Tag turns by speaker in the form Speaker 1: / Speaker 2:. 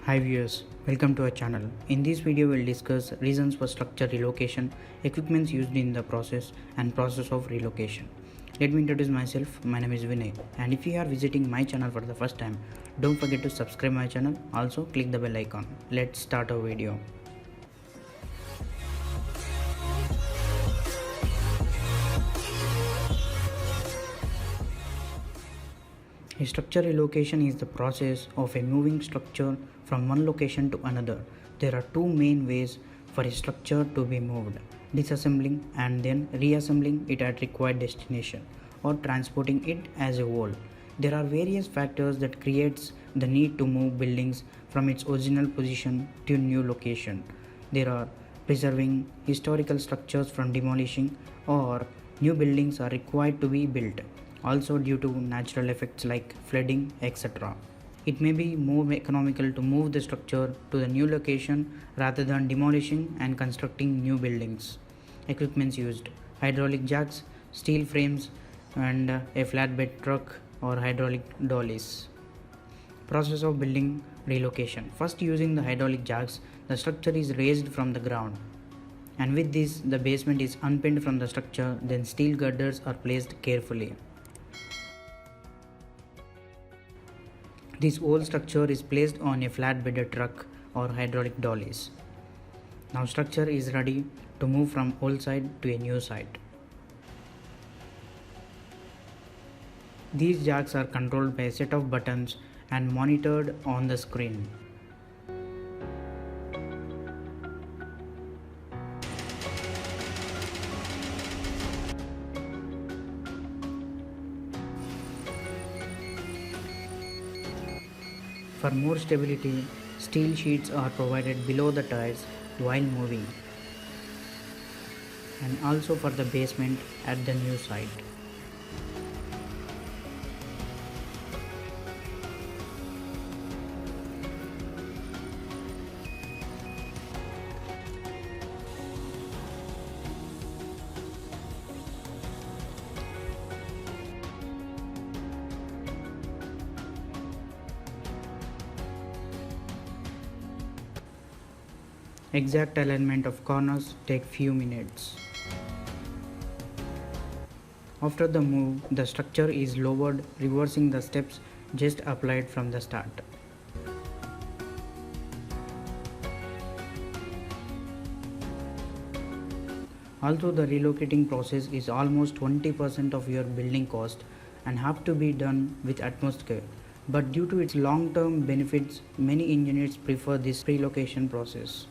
Speaker 1: Hi viewers, welcome to our channel. In this video we'll discuss reasons for structure relocation, equipments used in the process and process of relocation. Let me introduce myself. My name is Vinay, and if you are visiting my channel for the first time, don't forget to subscribe my channel. Also click the bell icon. Let's start our video. A structure relocation is the process of a moving structure from one location to another. There are two main ways for a structure to be moved: disassembling and then reassembling it at required destination, or transporting it as a whole. There are various factors that creates the need to move buildings from its original position to a new location. There are preserving historical structures from demolishing, or new buildings are required to be built, also due to natural effects like flooding, etc. It may be more economical to move the structure to the new location rather than demolishing and constructing new buildings. Equipments used: hydraulic jacks, steel frames, and a flatbed truck or hydraulic dollies. Process of building relocation. First, using the hydraulic jacks, the structure is raised from the ground, and with this the basement is unpinned from the structure. Then steel girders are placed carefully. This whole structure is placed on a flatbed truck or hydraulic dollies. Now structure is ready to move from old site to a new site. These jacks are controlled by a set of buttons and monitored on the screen. For more stability, steel sheets are provided below the tires while moving, and also for the basement at the new site. Exact alignment of corners take few minutes. After the move, the structure is lowered, reversing the steps just applied from the start. Although the relocating process is almost 20% of your building cost and have to be done with utmost care, but due to its long-term benefits, many engineers prefer this relocation process.